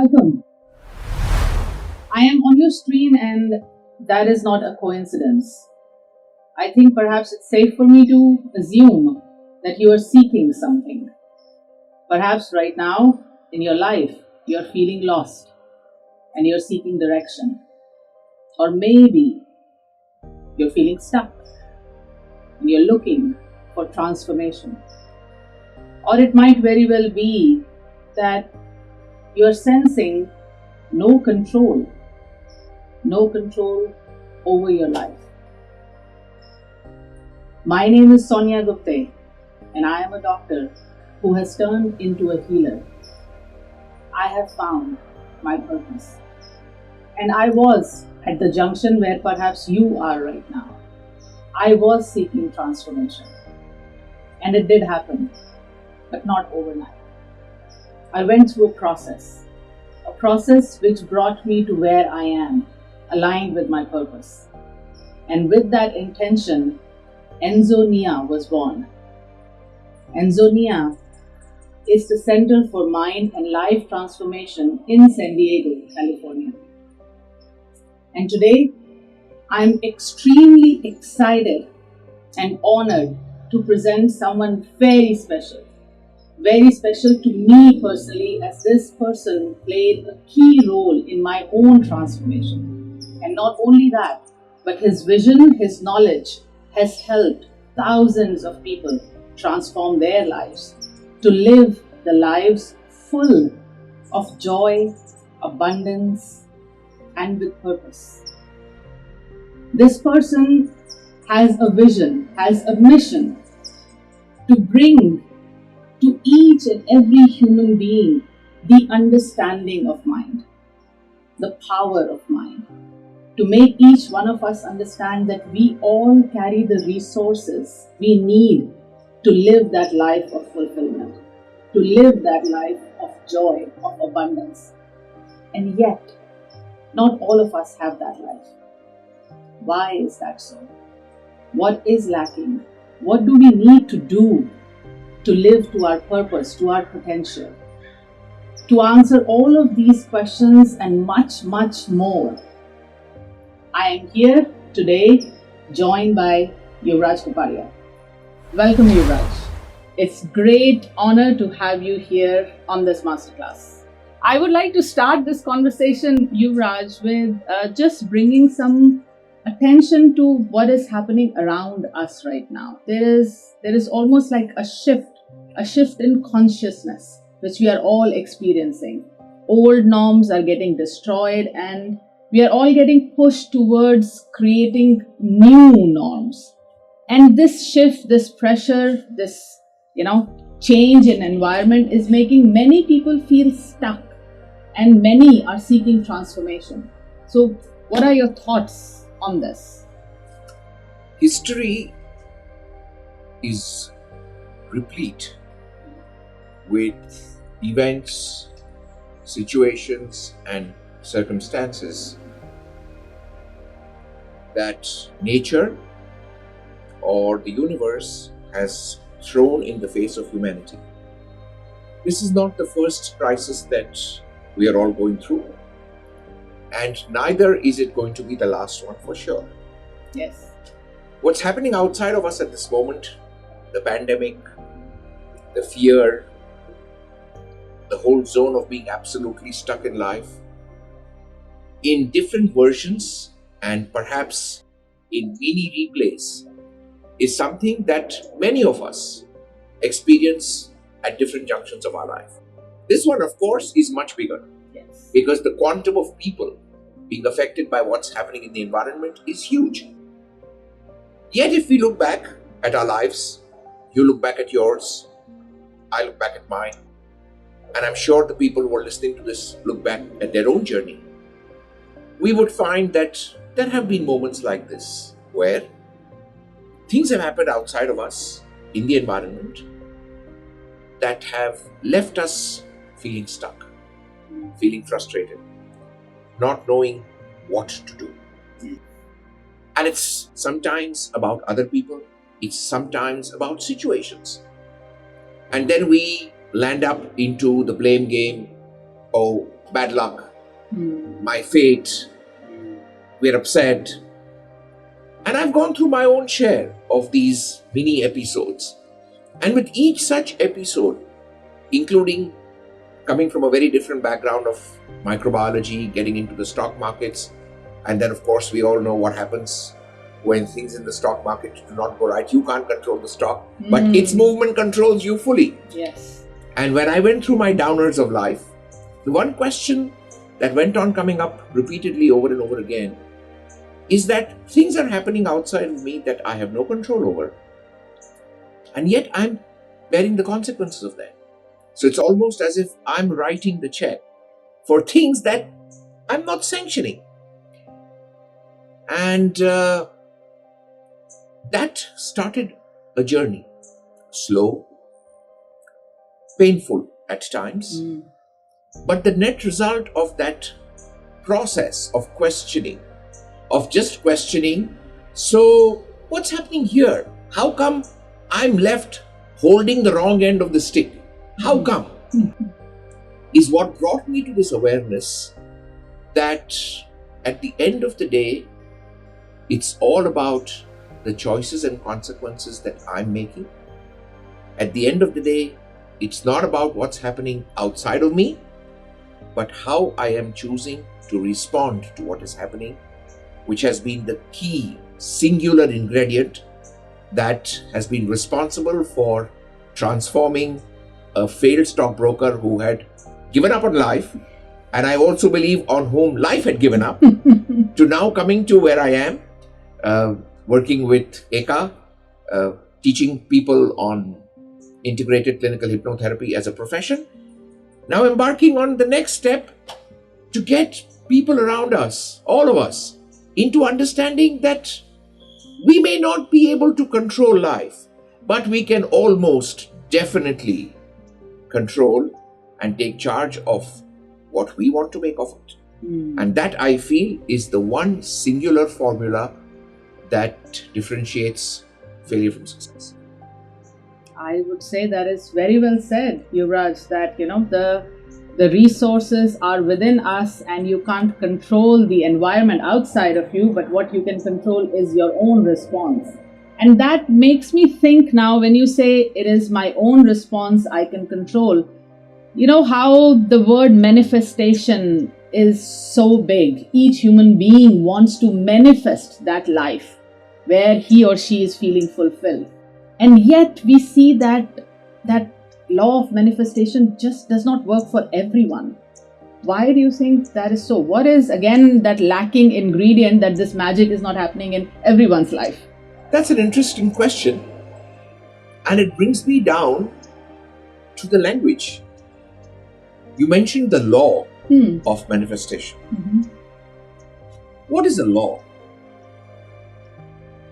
Welcome. I am on your screen, and that is not a coincidence. I think perhaps it's safe for me to assume that you are seeking something. Perhaps right now in your life, you're feeling lost and you're seeking direction. Or maybe you're feeling stuck and you're looking for transformation. Or it might very well be that you're sensing no control over your life. My name is Sonia Gupte, and I am a doctor who has turned into a healer. I have found my purpose. And I was at the junction where perhaps you are right now. I was seeking transformation. And it did happen, but not overnight. I went through a process which brought me to where I am, aligned with my purpose. And with that intention, ENSO-NIA was born. ENSO-NIA is the Center for Mind and Life Transformation in San Diego, California. And today, I'm extremely excited and honored to present someone very special to me personally, as this person played a key role in my own transformation. And not only that, but his vision, his knowledge has helped thousands of people transform their lives to live the lives full of joy, abundance, and with purpose. This person has a vision, has a mission to bring to each and every human being the understanding of mind, the power of mind, to make each one of us understand that we all carry the resources we need to live that life of fulfillment, to live that life of joy, of abundance. And yet, not all of us have that life. Why is that so? What is lacking? What do we need to do to live to our purpose, to our potential? To answer all of these questions and much, much more, I am here today joined by Yuvraj Kapadia. Welcome, Yuvraj. It's great honor to have you here on this masterclass. I would like to start this conversation, Yuvraj, with just bringing some attention to what is happening around us right now. There is almost like a shift in consciousness, which we are all experiencing. Old norms are getting destroyed, and we are all getting pushed towards creating new norms. And this shift, this pressure, this, change in environment is making many people feel stuck, and many are seeking transformation. So what are your thoughts on this? History is replete with events, situations, and circumstances that nature or the universe has thrown in the face of humanity. This is not the first crisis that we are all going through, and neither is it going to be the last one for sure. Yes. What's happening outside of us at this moment, the pandemic, the fear, the whole zone of being absolutely stuck in life, in different versions and perhaps in mini replays, is something that many of us experience at different junctions of our life. This one, of course, is much bigger. Yes. Because the quantum of people being affected by what's happening in the environment is huge. Yet if we look back at our lives, you look back at yours, I look back at mine, and I'm sure the people who are listening to this look back at their own journey, we would find that there have been moments like this where things have happened outside of us in the environment that have left us feeling stuck, feeling frustrated, not knowing what to do. And it's sometimes about other people, it's sometimes about situations. And then we land up into the blame game. Oh, bad luck, my fate, we're upset. And I've gone through my own share of these mini episodes. And with each such episode, including coming from a very different background of microbiology, getting into the stock markets, and then of course we all know what happens when things in the stock market do not go right. You can't control the stock, but its movement controls you fully. Yes. And when I went through my downers of life, the one question that went on coming up repeatedly over and over again is that things are happening outside of me that I have no control over. And yet I'm bearing the consequences of that. So it's almost as if I'm writing the check for things that I'm not sanctioning. And that started a journey. Slow, painful at times. But the net result of that process of questioning, of just questioning, so what's happening here? How come I'm left holding the wrong end of the stick? How come? Is what brought me to this awareness that at the end of the day, it's all about the choices and consequences that I'm making. At the end of the day, it's not about what's happening outside of me, but how I am choosing to respond to what is happening, which has been the key singular ingredient that has been responsible for transforming a failed stockbroker who had given up on life, and I also believe on whom life had given up, to now coming to where I am, working with ECA, teaching people on integrated clinical hypnotherapy as a profession, now embarking on the next step to get people around us, all of us, into understanding that we may not be able to control life, but we can almost definitely control and take charge of what we want to make of it. And that, I feel, is the one singular formula that differentiates failure from success. I would say that is very well said, Yuvraj, that the resources are within us and you can't control the environment outside of you, but what you can control is your own response. And that makes me think now, when you say it is my own response I can control, you know how the word manifestation is so big. Each human being wants to manifest that life where he or she is feeling fulfilled. And yet we see that law of manifestation just does not work for everyone. Why do you think that is so? What is, again, that lacking ingredient that this magic is not happening in everyone's life? That's an interesting question. And it brings me down to the language. You mentioned the law of manifestation. What is a law?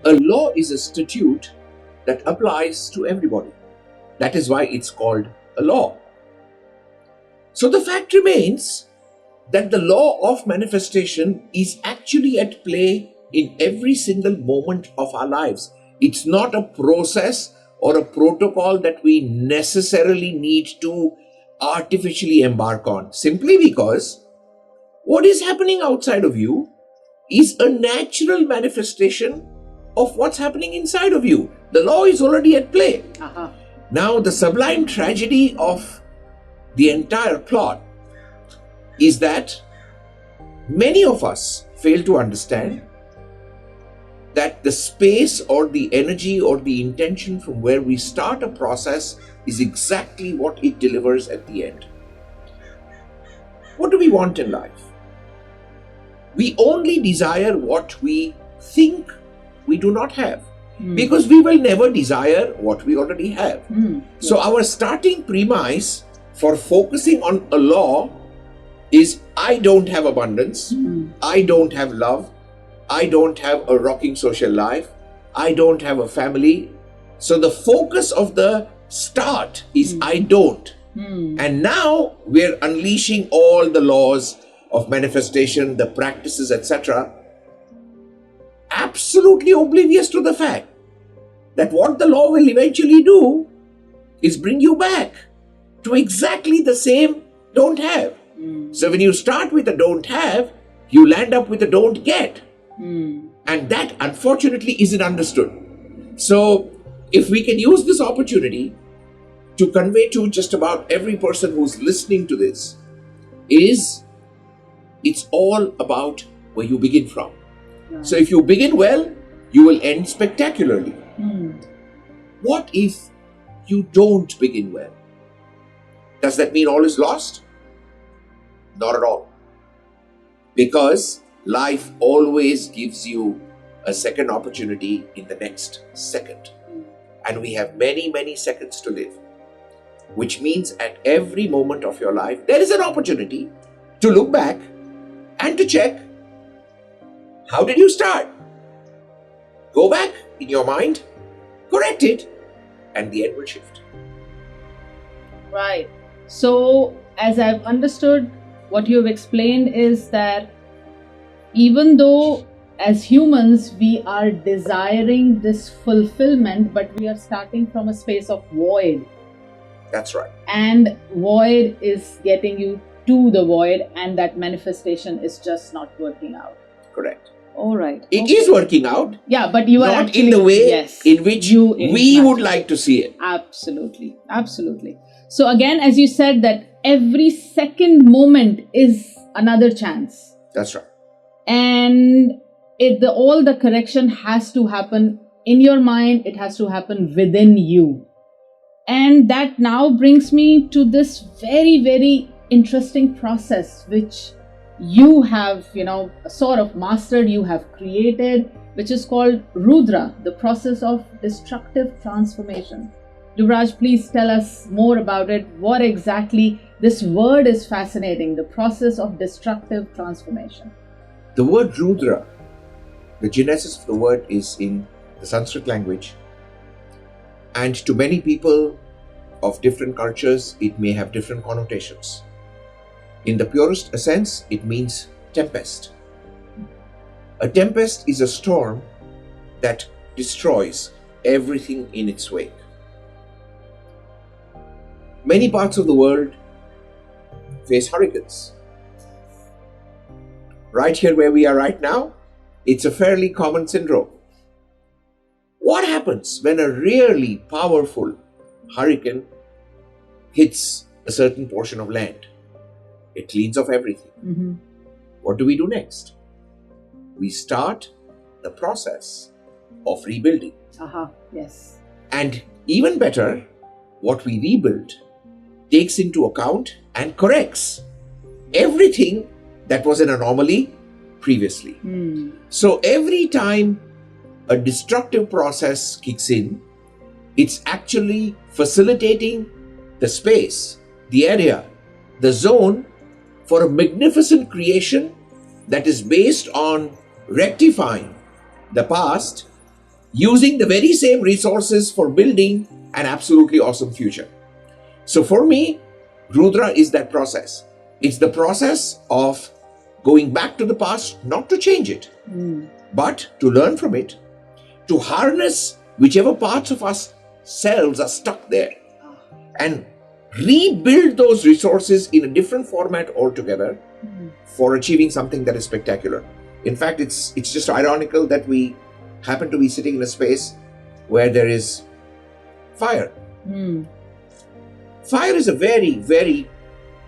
A law is a statute that applies to everybody. That is why it's called a law. So the fact remains that the law of manifestation is actually at play in every single moment of our lives. It's not a process or a protocol that we necessarily need to artificially embark on, simply because what is happening outside of you is a natural manifestation of what's happening inside of you. The law is already at play. Now, the sublime tragedy of the entire plot is that many of us fail to understand that the space or the energy or the intention from where we start a process is exactly what it delivers at the end. What do we want in life? We only desire what we think we do not have, because we will never desire what we already have. So our starting premise for focusing on a law is, I don't have abundance, I don't have love, I don't have a rocking social life, I don't have a family. So the focus of the start is I don't. And now we're unleashing all the laws of manifestation, the practices, etc., absolutely oblivious to the fact that what the law will eventually do is bring you back to exactly the same don't have. So when you start with a don't have, you land up with a don't get. And that unfortunately isn't understood. So if we can use this opportunity to convey to just about every person who's listening to this, it's all about where you begin from. So if you begin well, you will end spectacularly. What if you don't begin well? Does that mean all is lost? Not at all. Because life always gives you a second opportunity in the next second. And we have many, many seconds to live. Which means at every moment of your life, there is an opportunity to look back and to check, how did you start? Go back in your mind, correct it, and the end will shift. Right. So, as I've understood, what you've explained is that even though as humans we are desiring this fulfillment, but we are starting from a space of void. That's right. And void is getting you to the void, and that manifestation is just not working out. Correct. All right. It is working out. Yeah, but you are not actually, in the way yes, in which we would like to see it. Absolutely. Absolutely. So again, as you said, that every second moment is another chance. That's right. And all the correction has to happen in your mind. It has to happen within you. And that now brings me to this very, very interesting process which you have, sort of mastered, you have created, which is called Rudra, the process of destructive transformation. Yuvraj, please tell us more about it. What exactly, this word is fascinating, the process of destructive transformation. The word Rudra, the genesis of the word is in the Sanskrit language. And to many people of different cultures, it may have different connotations. In the purest sense, it means tempest. A tempest is a storm that destroys everything in its wake. Many parts of the world face hurricanes. Right here where we are right now, it's a fairly common syndrome. What happens when a really powerful hurricane hits a certain portion of land? It cleans off everything. What do we do next? We start the process of rebuilding. Yes. And even better, what we rebuild takes into account and corrects everything that was an anomaly previously. So every time a destructive process kicks in, it's actually facilitating the space, the area, the zone for a magnificent creation that is based on rectifying the past, using the very same resources for building an absolutely awesome future. So for me, Rudra is that process. It's the process of going back to the past, not to change it, but to learn from it, to harness whichever parts of ourselves are stuck there, and rebuild those resources in a different format altogether for achieving something that is spectacular. In fact, it's just ironical that we happen to be sitting in a space where there is fire. Fire is a very, very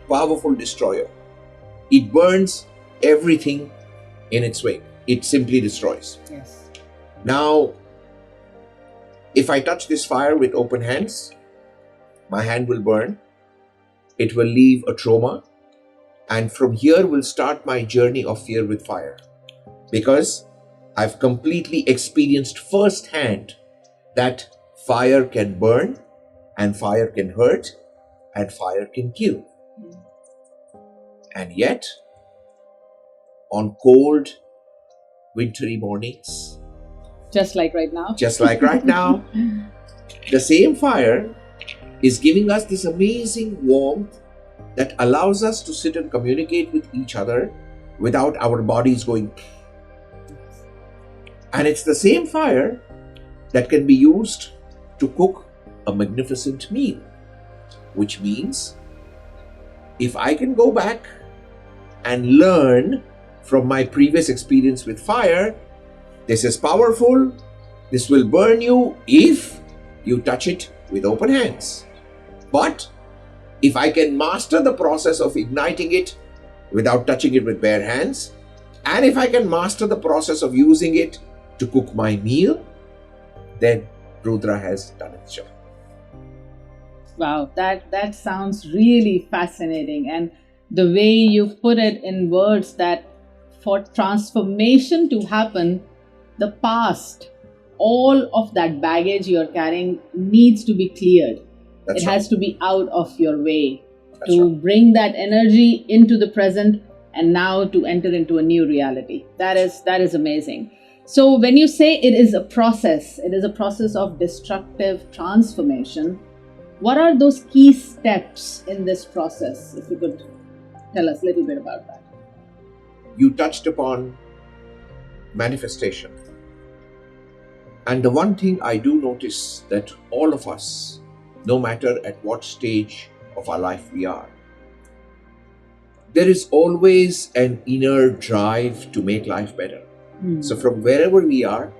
powerful destroyer. It burns everything in its wake. It simply destroys. Yes. Now, if I touch this fire with open hands, my hand will burn. It will leave a trauma. And from here will start my journey of fear with fire. Because I've completely experienced firsthand that fire can burn, and fire can hurt, and fire can kill. And yet, on cold, wintry mornings, just like right now, the same fire is giving us this amazing warmth that allows us to sit and communicate with each other without our bodies going. And it's the same fire that can be used to cook a magnificent meal, which means if I can go back and learn from my previous experience with fire. This is powerful. This will burn you if you touch it with open hands. But if I can master the process of igniting it without touching it with bare hands, and if I can master the process of using it to cook my meal, then Rudra has done its job. Wow, that sounds really fascinating. And the way you put it in words, that for transformation to happen, the past, all of that baggage you're carrying needs to be cleared. That's it right. has to be out of your way That's to right. bring that energy into the present and now to enter into a new reality. That is amazing. So when you say it is a process of destructive transformation, what are those key steps in this process? If you could tell us a little bit about that. You touched upon manifestation. And the one thing I do notice that all of us, no matter at what stage of our life we are, there is always an inner drive to make life better. So from wherever we are,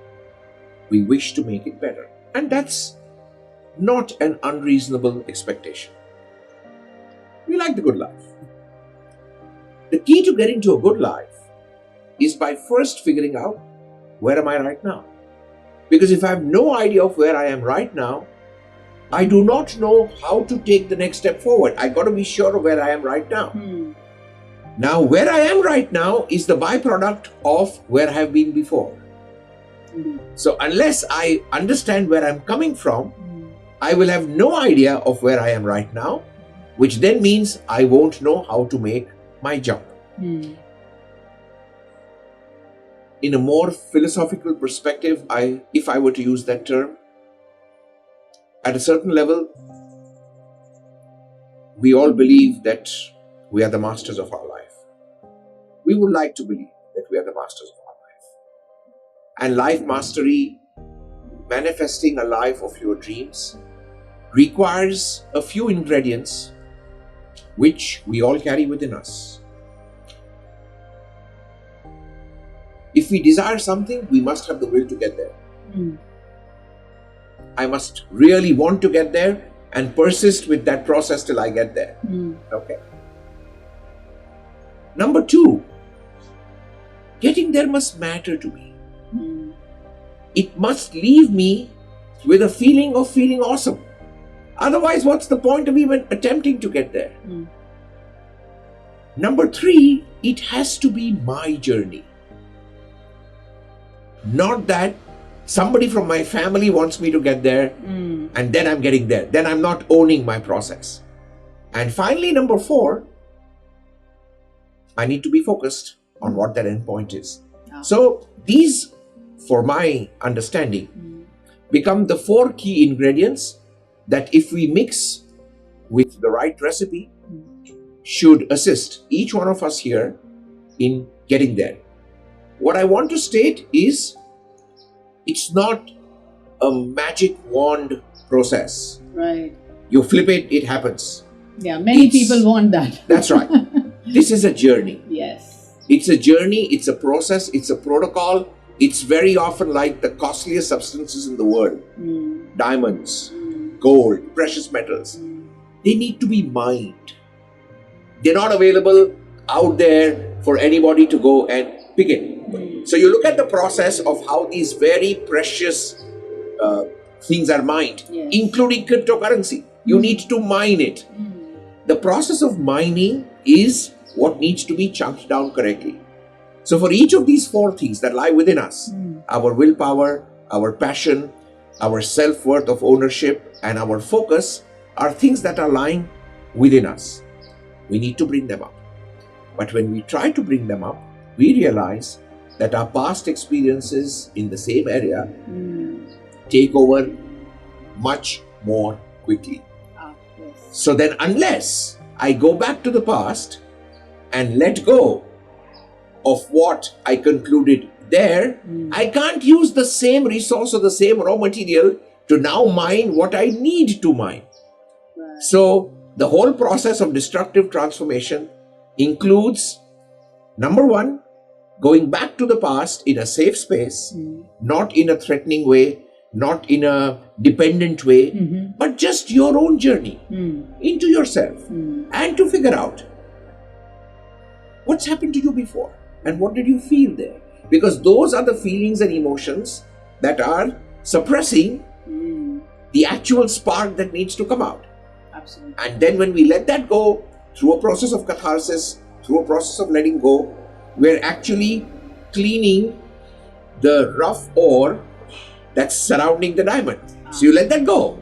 we wish to make it better. And that's not an unreasonable expectation. We like the good life. The key to getting to a good life is by first figuring out, where am I right now? Because if I have no idea of where I am right now, I do not know how to take the next step forward. I got to be sure of where I am right now. Now, where I am right now is the byproduct of where I have been before. So unless I understand where I'm coming from, I will have no idea of where I am right now, which then means I won't know how to make my jump. In a more philosophical perspective, if I were to use that term, at a certain level, we all believe that we are the masters of our life. We would like to believe that we are the masters of our life. And life mastery, manifesting a life of your dreams, requires a few ingredients which we all carry within us. If we desire something, we must have the will to get there. I must really want to get there and persist with that process till I get there. Okay. Number two, getting there must matter to me. It must leave me with a feeling of feeling awesome. Otherwise, what's the point of even attempting to get there? Number three, it has to be my journey. Not that somebody from my family wants me to get there and then I'm getting there. Then I'm not owning my process. And finally, number four, I need to be focused on what that end point is. So these, for my understanding, become the four key ingredients that if we mix with the right recipe, should assist each one of us here in getting there. What I want to state is, it's not a magic wand process. Right. You flip it, it happens. Yeah, many people want that. That's right. This is a journey. Yes. It's a journey, it's a process, it's a protocol. It's very often like the costliest substances in the world. Diamonds, gold, precious metals. They need to be mined. They're not available out there for anybody to go and pick it. So you look at the process of how these very precious things are mined, including cryptocurrency. You need to mine it. The process of mining is what needs to be chunked down correctly. So for each of these four things that lie within us, our willpower, our passion, our self-worth of ownership, and our focus are things that are lying within us. We need to bring them up. But when we try to bring them up, we realize that our past experiences in the same area take over much more quickly. So then unless I go back to the past and let go of what I concluded there, I can't use the same resource or the same raw material to now mine what I need to mine. So the whole process of destructive transformation includes Number one, going back to the past in a safe space, not in a threatening way, not in a dependent way, but just your own journey into yourself and to figure out what's happened to you before and what did you feel there. Because those are the feelings and emotions that are suppressing the actual spark that needs to come out. Absolutely. And then when we let that go through a process of catharsis, through a process of letting go, we're actually cleaning the rough ore that's surrounding the diamond. So you let that go,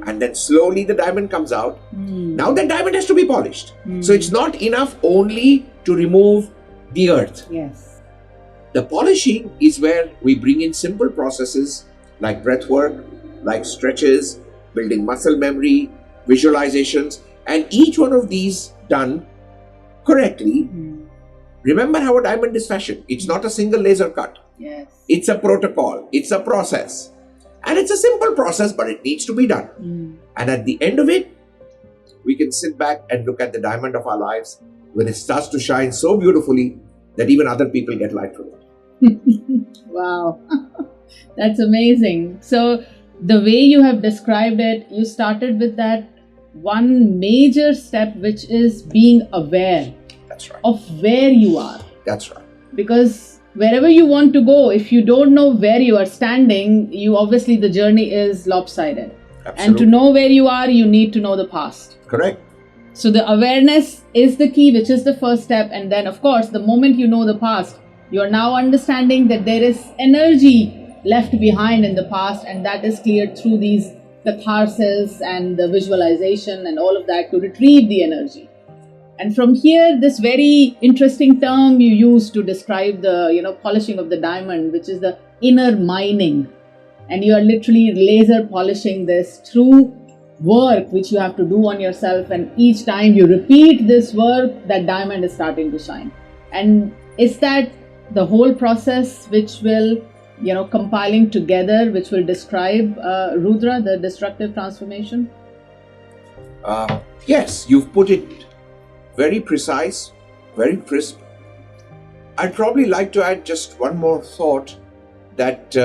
and then slowly the diamond comes out. Now that diamond has to be polished. So it's not enough only to remove the earth. Yes. The polishing is where we bring in simple processes like breath work, like stretches, building muscle memory, visualizations, and each one of these done correctly. Remember how a diamond is fashioned. It's not a single laser cut. Yes. It's a protocol. It's a process. And it's a simple process, but it needs to be done. And at the end of it, we can sit back and look at the diamond of our lives when it starts to shine so beautifully that even other people get light from it. Wow. That's amazing. So the way you have described it, you started with that one major step, which is being aware That's right. of where you are. That's right. Because wherever you want to go, if you don't know where you are standing, you obviously the journey is lopsided. Absolutely. And to know where you are, you need to know the past. Correct. So the awareness is the key, which is the first step. And then, of course, the moment you know the past, you are now understanding that there is energy left behind in the past, and that is cleared through these catharsis and the visualization and all of that to retrieve the energy. And from here, this very interesting term you use to describe the polishing of the diamond, which is the inner mining. And you are literally laser polishing this through work which you have to do on yourself, and each time you repeat this work, that diamond is starting to shine. And is that the whole process which will compiling together, which will describe Rudra, the destructive transformation? Yes, you've put it very precise, very crisp. I'd probably like to add just one more thought that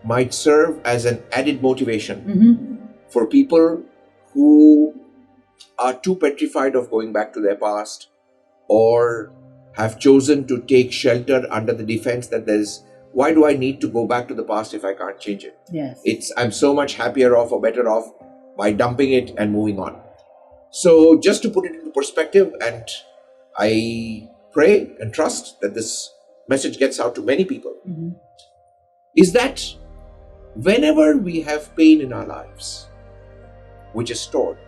might serve as an added motivation for people who are too petrified of going back to their past, or have chosen to take shelter under the defense that why do I need to go back to the past if I can't change it? Yes. I'm so much happier off or better off by dumping it and moving on. So just to put it into perspective, and I pray and trust that this message gets out to many people, is that whenever we have pain in our lives, which is stored,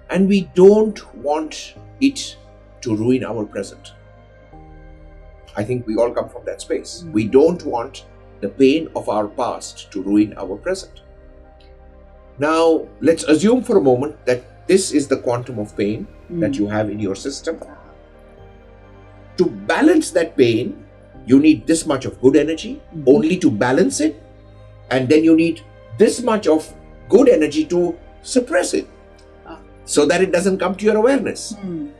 and we don't want it to ruin our present. I think we all come from that space. We don't want the pain of our past to ruin our present. Now, let's assume for a moment that this is the quantum of pain that you have in your system. To balance that pain, you need this much of good energy, only to balance it, and then you need this much of good energy to suppress it, so that it doesn't come to your awareness.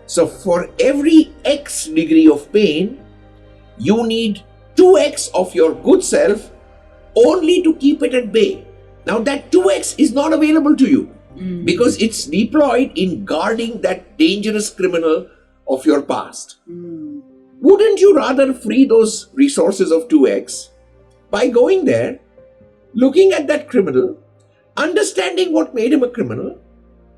So for every X degree of pain, you need 2x of your good self only to keep it at bay. Now that 2x is not available to you because it's deployed in guarding that dangerous criminal of your past. Wouldn't you rather free those resources of 2x by going there, looking at that criminal, understanding what made him a criminal,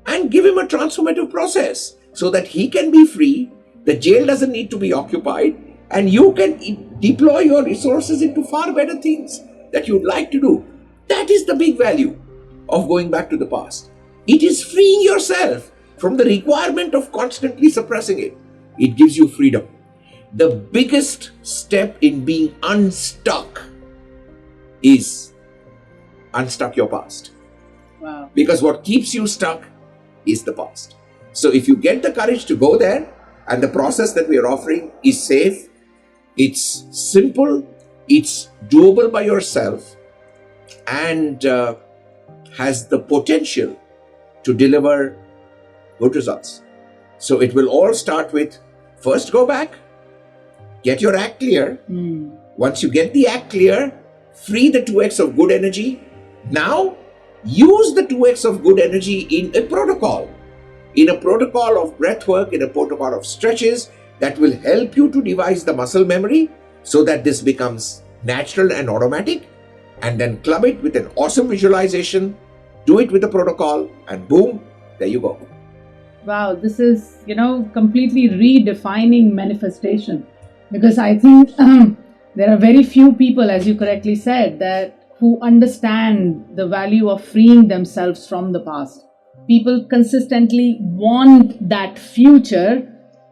and give him a transformative process so that he can be free, the jail doesn't need to be occupied, and you can deploy your resources into far better things that you'd like to do. That is the big value of going back to the past. It is freeing yourself from the requirement of constantly suppressing it. It gives you freedom. The biggest step in being unstuck is unstuck your past. Wow. Because what keeps you stuck is the past. So if you get the courage to go there, and the process that we are offering is safe, it's simple, it's doable by yourself, and has the potential to deliver good results. So it will all start with first go back, get your act clear. Mm. Once you get the act clear, free the 2x of good energy. Now, use the 2x of good energy in a protocol. In a protocol of breath work, in a protocol of stretches that will help you to devise the muscle memory so that this becomes natural and automatic. And then club it with an awesome visualization, do it with a protocol, and boom, there you go. Wow, this is, completely redefining manifestation. Because I think there are very few people, as you correctly said, that who understand the value of freeing themselves from the past. People consistently want that future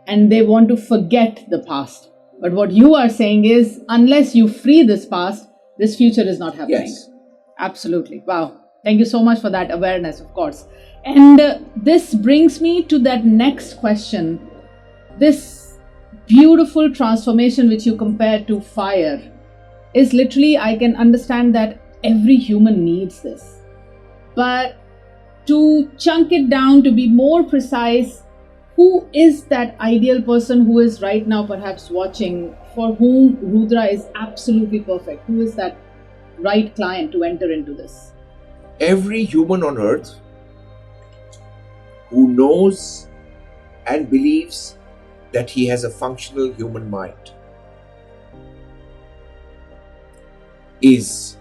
and they want to forget the past. But what you are saying is, unless you free this past, this future is not happening. Yes. Absolutely. Wow. Thank you so much for that awareness, of course. And this brings me to that next question. This beautiful transformation which you compare to fire is literally, I can understand that every human needs this. But to chunk it down, to be more precise, who is that ideal person who is right now perhaps watching, for whom Rudra is absolutely perfect? Who is that right client to enter into this? Every human on earth who knows and believes that he has a functional human mind is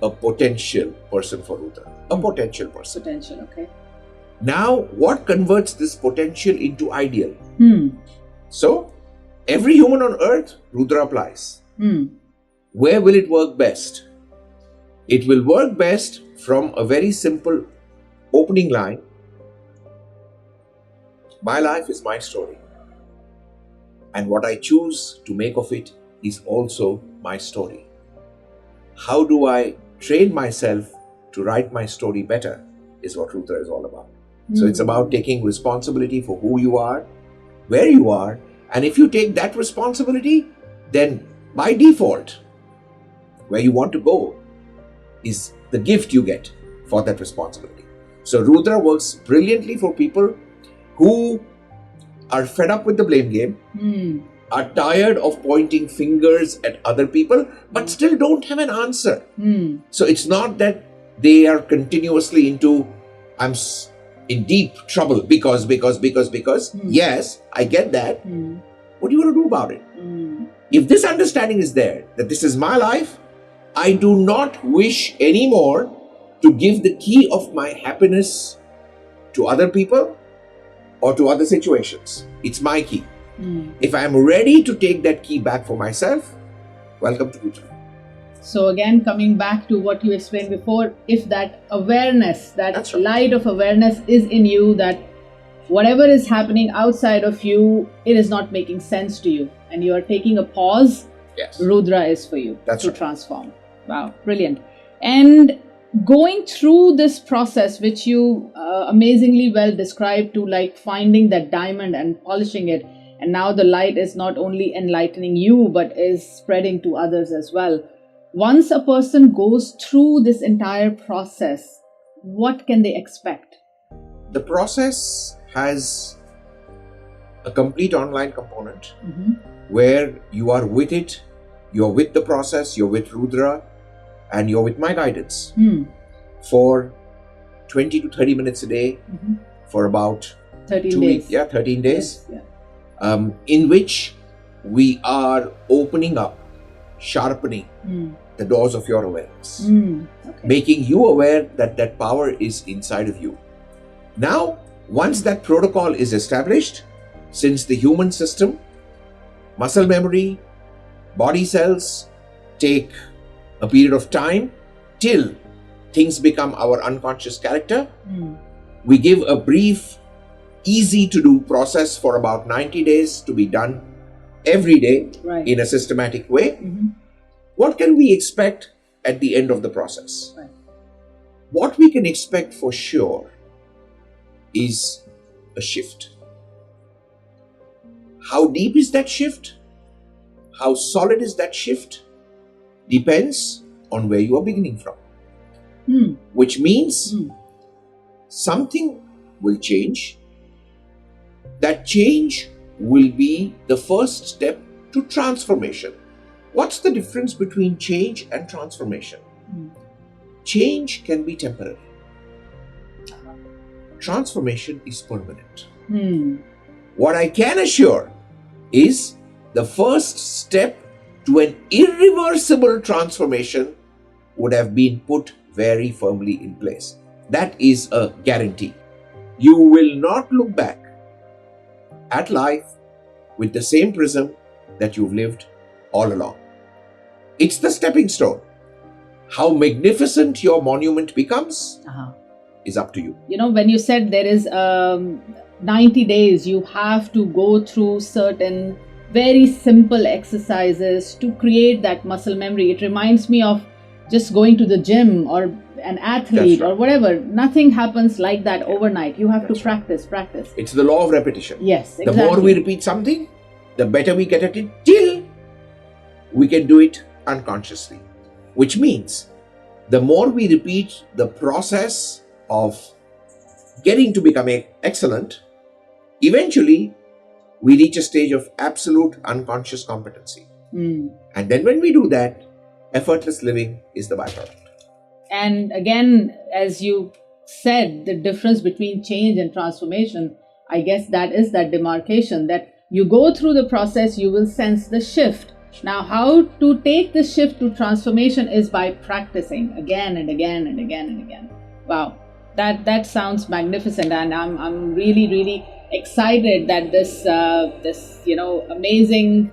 a potential person for Rudra. A potential person. Potential, okay. Now, what converts this potential into ideal? Hmm. So, every human on earth, Rudra applies. Where will it work best? It will work best from a very simple opening line. My life is my story. And what I choose to make of it is also my story. How do I train myself to write my story better is what Rudra is all about. So it's about taking responsibility for who you are, where you are, and if you take that responsibility, then by default, where you want to go is the gift you get for that responsibility. So Rudra works brilliantly for people who are fed up with the blame game, are tired of pointing fingers at other people, but still don't have an answer. So it's not that they are continuously into, I'm in deep trouble because. Yes, I get that. What do you want to do about it? If this understanding is there, that this is my life, I do not wish anymore to give the key of my happiness to other people or to other situations. It's my key. If I am ready to take that key back for myself, welcome to Rudra. So again, coming back to what you explained before, if that awareness, that That's right. light of awareness is in you, that whatever is happening outside of you, it is not making sense to you, and you are taking a pause, Yes. Rudra is for you That's to right. transform. Wow, brilliant. And going through this process, which you amazingly well described, to like finding that diamond and polishing it, and now the light is not only enlightening you, but is spreading to others as well. Once a person goes through this entire process, what can they expect? The process has a complete online component where you are with it, you're with the process, you're with Rudra, and you're with my guidance for 20 to 30 minutes a day for about 13 2 days. weeks. Yeah, 13 days. Yes, yeah. In which we are opening up, sharpening the doors of your awareness, Okay. making you aware that that power is inside of you. Now, once that protocol is established, since the human system, muscle memory, body cells take a period of time till things become our unconscious character, we give a brief, easy to do process for about 90 days to be done every day Right. in a systematic way. What can we expect at the end of the process? Right. What we can expect for sure is a shift. How deep is that shift? How solid is that shift? Depends on where you are beginning from. Which means something will change. That change will be the first step to transformation. What's the difference between change and transformation? Change can be temporary. Transformation is permanent. What I can assure is the first step to an irreversible transformation would have been put very firmly in place. That is a guarantee. You will not look back at life with the same prism that you've lived all along. It's the stepping stone. How magnificent your monument becomes is up to you. You know, when you said there is 90 days, you have to go through certain very simple exercises to create that muscle memory. It reminds me of just going to the gym or an athlete or whatever. Nothing happens like that overnight. You have to practice. It's the law of repetition. Yes, exactly. The more we repeat something, the better we get at it till we can do it unconsciously. Which means the more we repeat the process of getting to becoming excellent, eventually we reach a stage of absolute unconscious competency. And then when we do that, effortless living is the byproduct. And again, as you said, the difference between change and transformation, I guess that is that demarcation that you go through the process, you will sense the shift. Now, how to take this shift to transformation is by practicing again and again and again and again. Wow, that sounds magnificent, and I'm really excited that this amazing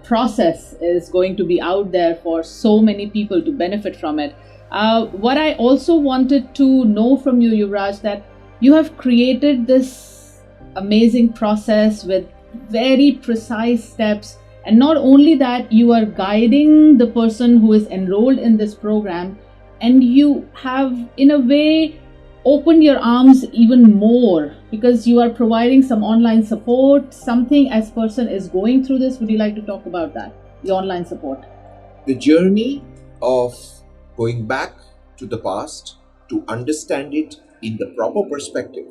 process is going to be out there for so many people to benefit from it. What I also wanted to know from you, Yuvraj, that you have created this amazing process with very precise steps. And not only that, you are guiding the person who is enrolled in this program, and you have, in a way, opened your arms even more because you are providing some online support, something as person is going through this. Would you like to talk about that, the online support? The journey of going back to the past to understand it in the proper perspective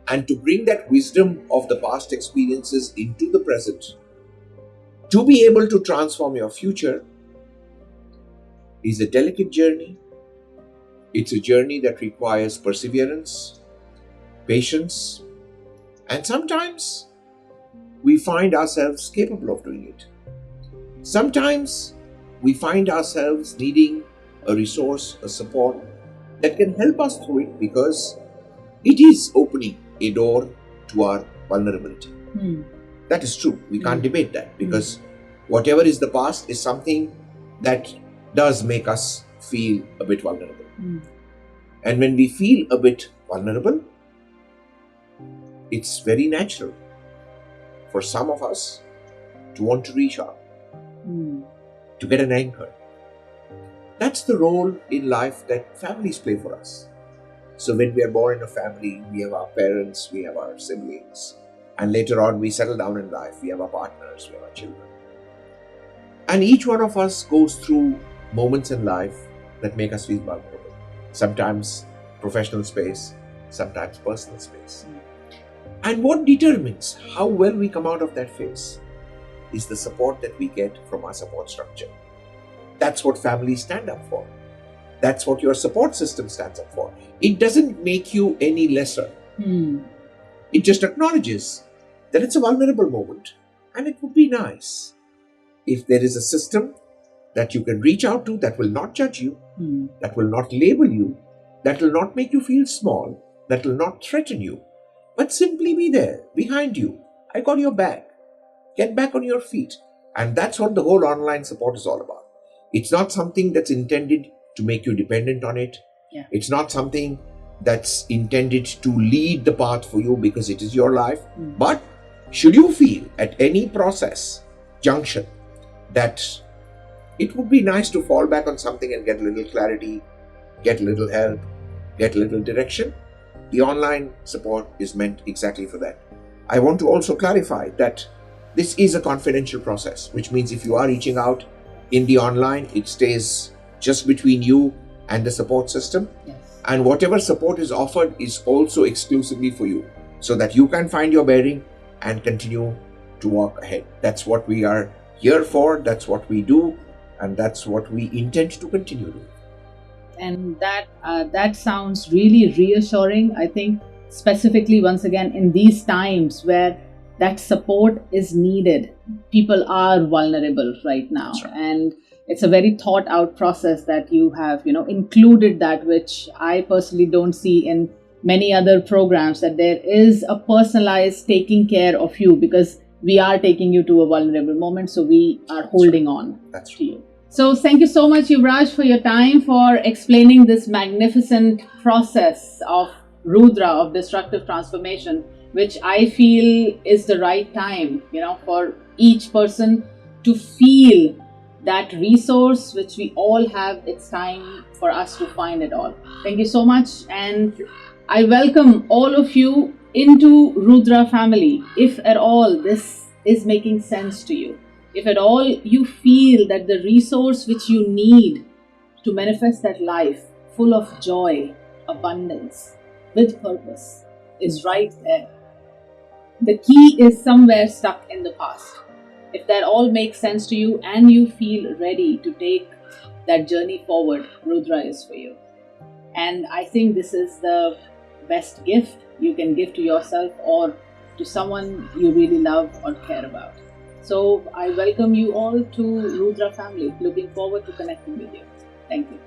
and to bring that wisdom of the past experiences into the present to be able to transform your future is a delicate journey. It's a journey that requires perseverance, patience, and sometimes we find ourselves capable of doing it. Sometimes we find ourselves needing a resource, a support that can help us through it because it is opening a door to our vulnerability. That is true. We can't debate that because whatever is the past is something that does make us feel a bit vulnerable. And when we feel a bit vulnerable, it's very natural for some of us to want to reach out, to get an anchor. That's the role in life that families play for us. So when we are born in a family, we have our parents, we have our siblings, and later on we settle down in life, we have our partners, we have our children. And each one of us goes through moments in life that make us feel vulnerable. Sometimes professional space, sometimes personal space. And what determines how well we come out of that phase is the support that we get from our support structure. That's what families stand up for. That's what your support system stands up for. It doesn't make you any lesser. It just acknowledges that it's a vulnerable moment and it would be nice if there is a system that you can reach out to that will not judge you, that will not label you, that will not make you feel small, that will not threaten you, but simply be there, behind you. I got your back. Get back on your feet. And that's what the whole online support is all about. It's not something that's intended to make you dependent on it. It's not something that's intended to lead the path for you because it is your life. But should you feel at any process, junction, that it would be nice to fall back on something and get a little clarity, get a little help, get a little direction, the online support is meant exactly for that. I want to also clarify that this is a confidential process, which means if you are reaching out in the online, it stays just between you and the support system. And whatever support is offered is also exclusively for you so that you can find your bearing and continue to walk ahead. That's what we are here for, that's what we do, and that's what we intend to continue doing. And that sounds really reassuring. I think specifically, once again, in these times where that support is needed, people are vulnerable right now. Right. And it's a very thought out process that you have, included that, which I personally don't see in many other programs, that there is a personalized taking care of you, because we are taking you to a vulnerable moment. So we are holding on to you. So thank you so much, Yuvraj, for your time, for explaining this magnificent process of Rudra, of destructive transformation, which I feel is the right time, for each person to feel that resource which we all have. It's time for us to find it all. Thank you so much. And I welcome all of you into Rudra family. If at all this is making sense to you, if at all you feel that the resource which you need to manifest that life full of joy, abundance, with purpose is right there. The key is somewhere stuck in the past. If that all makes sense to you and you feel ready to take that journey forward, Rudra is for you. And I think this is the best gift you can give to yourself or to someone you really love or care about. So I welcome you all to Rudra family. Looking forward to connecting with you. Thank you.